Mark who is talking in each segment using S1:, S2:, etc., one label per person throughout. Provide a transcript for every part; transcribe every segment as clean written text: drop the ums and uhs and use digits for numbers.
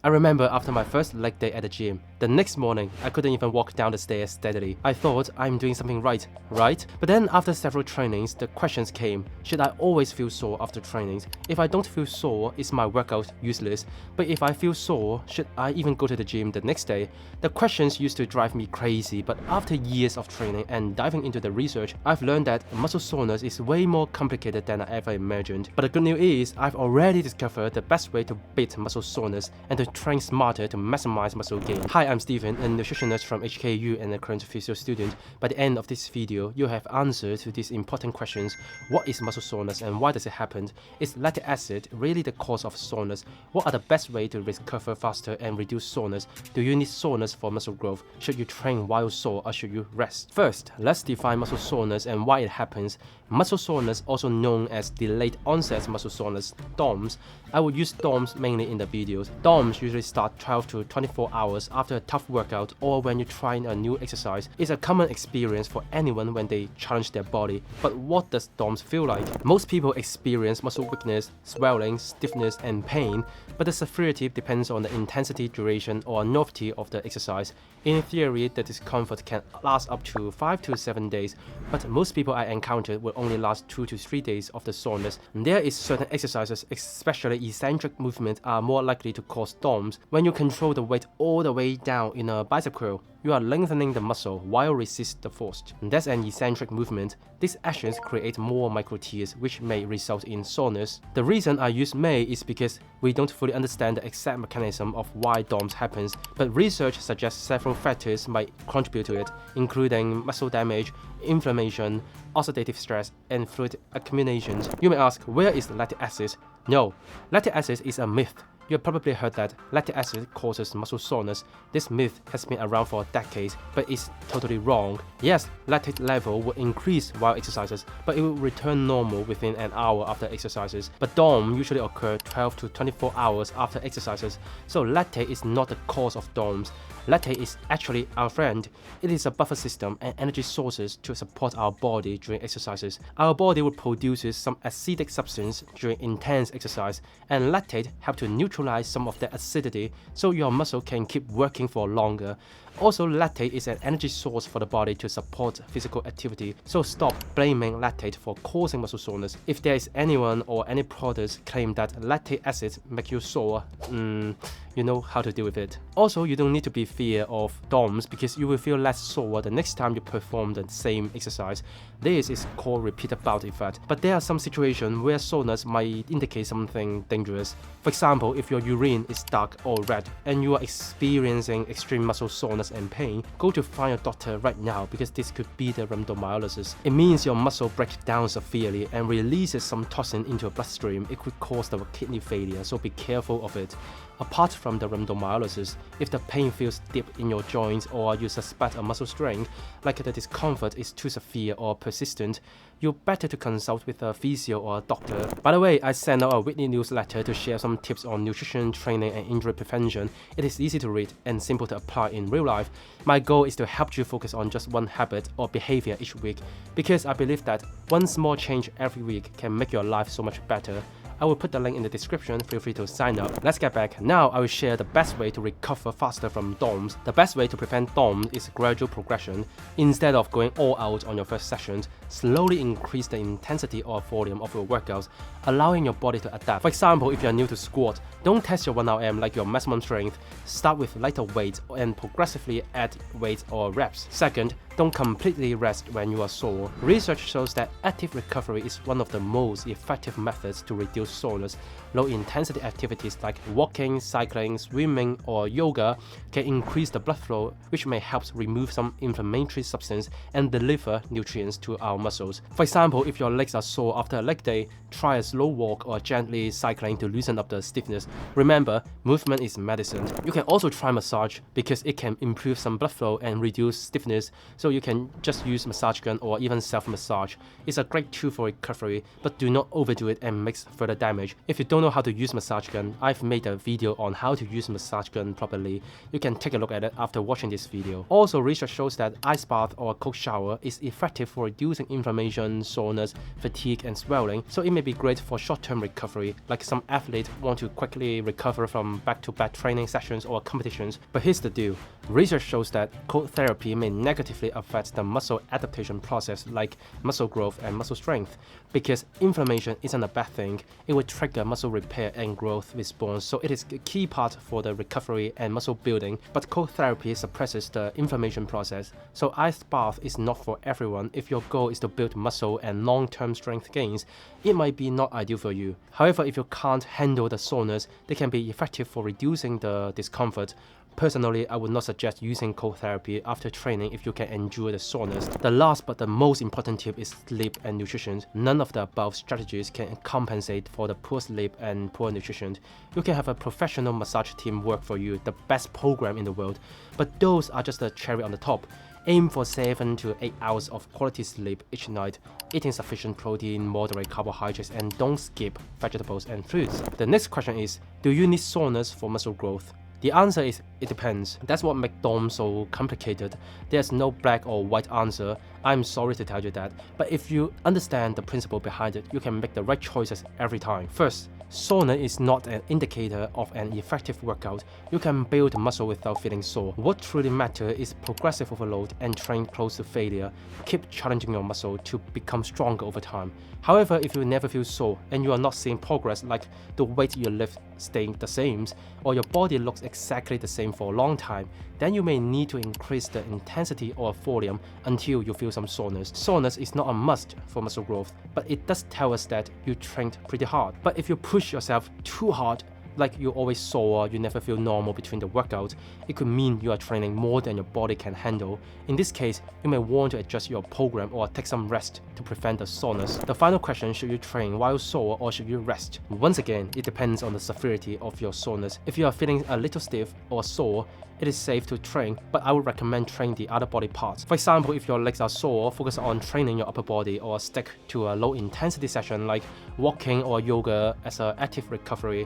S1: I remember after my first leg day at the gym, the next morning, I couldn't even walk down the stairs steadily. I thought I'm doing something right? But then after several trainings, the questions came. Should I always feel sore after trainings? If I don't feel sore, is my workout useless? But if I feel sore, should I even go to the gym the next day? The questions used to drive me crazy, but after years of training and diving into the research, I've learned that muscle soreness is way more complicated than I ever imagined. But the good news is, I've already discovered the best way to beat muscle soreness and to train smarter to maximize muscle gain. Hi, I'm Steven, a nutritionist from HKU and a current physio student. By the end of this video, you'll have answers to these important questions. What is muscle soreness and why does it happen? Is lactic acid really the cause of soreness? What are the best ways to recover faster and reduce soreness? Do you need soreness for muscle growth? Should you train while sore or should you rest? First, let's define muscle soreness and why it happens. Muscle soreness, also known as delayed onset muscle soreness, DOMS. I will use DOMS mainly in the videos. DOMS usually start 12 to 24 hours after a tough workout or when you're trying a new exercise. It's a common experience for anyone when they challenge their body. But what does DOMS feel like? Most people experience muscle weakness, swelling, stiffness, and pain, but the severity depends on the intensity, duration, or novelty of the exercise. In theory, the discomfort can last up to 5 to 7 days, but most people I encountered will only last 2 to 3 days of the soreness. There is certain exercises, especially eccentric movements, are more likely to cause DOMS. When you control the weight all the way down in a bicep curl, you are lengthening the muscle while resist the force. That's an eccentric movement. These actions create more micro tears, which may result in soreness. The reason I use May is because we don't fully understand the exact mechanism of why DOMS happens, but research suggests several factors might contribute to it, including muscle damage, inflammation, oxidative stress, and fluid accumulations. You may ask, where is lactic acid? No, lactic acid is a myth. You have probably heard that lactic acid causes muscle soreness. This myth has been around for decades, but it's totally wrong. Yes, lactate level will increase while exercises, but it will return normal within an hour after exercises. But DOM usually occur 12 to 24 hours after exercises, so lactate is not the cause of DOMS. Lactate is actually our friend. It is a buffer system and energy sources to support our body during exercises. Our body will produce some acidic substance during intense exercise, and lactate help to neutralize some of the acidity so your muscle can keep working for longer. Also, lactate is an energy source for the body to support physical activity, so stop blaming lactate for causing muscle soreness. If there is anyone or any products claim that lactic acid make you sore, you know how to deal with it. Also, you don't need to be fear of DOMS because you will feel less sore the next time you perform the same exercise. This is called repeated bout effect. But there are some situations where soreness might indicate something dangerous. For example, if your urine is dark or red and you are experiencing extreme muscle soreness and pain, go to find your doctor right now because this could be the rhabdomyolysis. It means your muscle breaks down severely and releases some toxin into your bloodstream. It could cause the kidney failure, so be careful of it. Apart from the rhabdomyolysis, if the pain feels deep in your joints or you suspect a muscle strain, like the discomfort is too severe or persistent, you're better to consult with a physio or a doctor. By the way, I sent out a weekly newsletter to share some tips on nutrition, training, and injury prevention. It is easy to read and simple to apply in real life. My goal is to help you focus on just one habit or behavior each week, because I believe that one small change every week can make your life so much better. I will put the link in the description, feel free to sign up. Let's get back. Now I will share the best way to recover faster from DOMS. The best way to prevent DOMS is gradual progression. Instead of going all out on your first sessions, slowly increase the intensity or volume of your workouts, allowing your body to adapt. For example, if you are new to squat, don't test your 1RM like your maximum strength. Start with lighter weights and progressively add weights or reps. Second, don't completely rest when you are sore. Research shows that active recovery is one of the most effective methods to reduce soreness. Low-intensity activities like walking, cycling, swimming, or yoga can increase the blood flow, which may help remove some inflammatory substance and deliver nutrients to our muscles. For example, if your legs are sore after a leg day, try a slow walk or gently cycling to loosen up the stiffness. Remember, movement is medicine. You can also try massage because it can improve some blood flow and reduce stiffness, so so you can just use massage gun or even self-massage. It's a great tool for recovery, but do not overdo it and mix further damage. If you don't know how to use massage gun, I've made a video on how to use massage gun properly. You can take a look at it after watching this video. Also, research shows that ice bath or a cold shower is effective for reducing inflammation, soreness, fatigue, and swelling, so it may be great for short-term recovery, like some athletes want to quickly recover from back-to-back training sessions or competitions. But here's the deal. Research shows that cold therapy may negatively affect the muscle adaptation process like muscle growth and muscle strength. Because inflammation isn't a bad thing, it will trigger muscle repair and growth response, so it is a key part for the recovery and muscle building, but cold therapy suppresses the inflammation process. So ice bath is not for everyone. If your goal is to build muscle and long-term strength gains, it might be not ideal for you. However, if you can't handle the soreness, they can be effective for reducing the discomfort. Personally, I would not suggest using cold therapy after training if you can endure the soreness. The last but the most important tip is sleep and nutrition. None of the above strategies can compensate for the poor sleep and poor nutrition. You can have a professional massage team work for you, the best program in the world, but those are just the cherry on the top. Aim for 7 to 8 hours of quality sleep each night, eating sufficient protein, moderate carbohydrates, and don't skip vegetables and fruits. The next question is, do you need soreness for muscle growth? The answer is, it depends. That's what makes DOM so complicated. There's no black or white answer. I'm sorry to tell you that. But if you understand the principle behind it, you can make the right choices every time. First, soreness is not an indicator of an effective workout. You can build muscle without feeling sore. What truly matters is progressive overload and train close to failure. Keep challenging your muscle to become stronger over time. However, if you never feel sore and you are not seeing progress, like the weight you lift staying the same, or your body looks exactly the same for a long time, then you may need to increase the intensity or volume until you feel some soreness. Soreness is not a must for muscle growth, but it does tell us that you trained pretty hard. But if you push yourself too hard, like you're always sore, you never feel normal between the workouts, it could mean you are training more than your body can handle. In this case, you may want to adjust your program or take some rest to prevent the soreness. The final question, should you train while sore or should you rest? Once again, it depends on the severity of your soreness. If you are feeling a little stiff or sore, it is safe to train, but I would recommend training the other body parts. For example, if your legs are sore, focus on training your upper body or stick to a low intensity session like walking or yoga as an active recovery.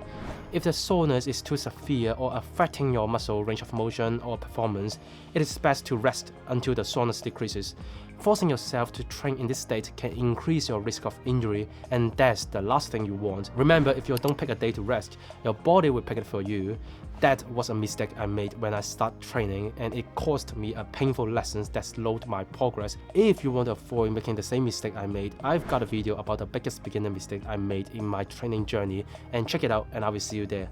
S1: If the soreness is too severe or affecting your muscle range of motion or performance, it is best to rest until the soreness decreases. Forcing yourself to train in this state can increase your risk of injury, and that's the last thing you want. Remember, if you don't pick a day to rest, your body will pick it for you. That was a mistake I made when I started training, and it cost me a painful lesson that slowed my progress. If you want to avoid making the same mistake I made, I've got a video about the biggest beginner mistake I made in my training journey, and check it out and I will see you there.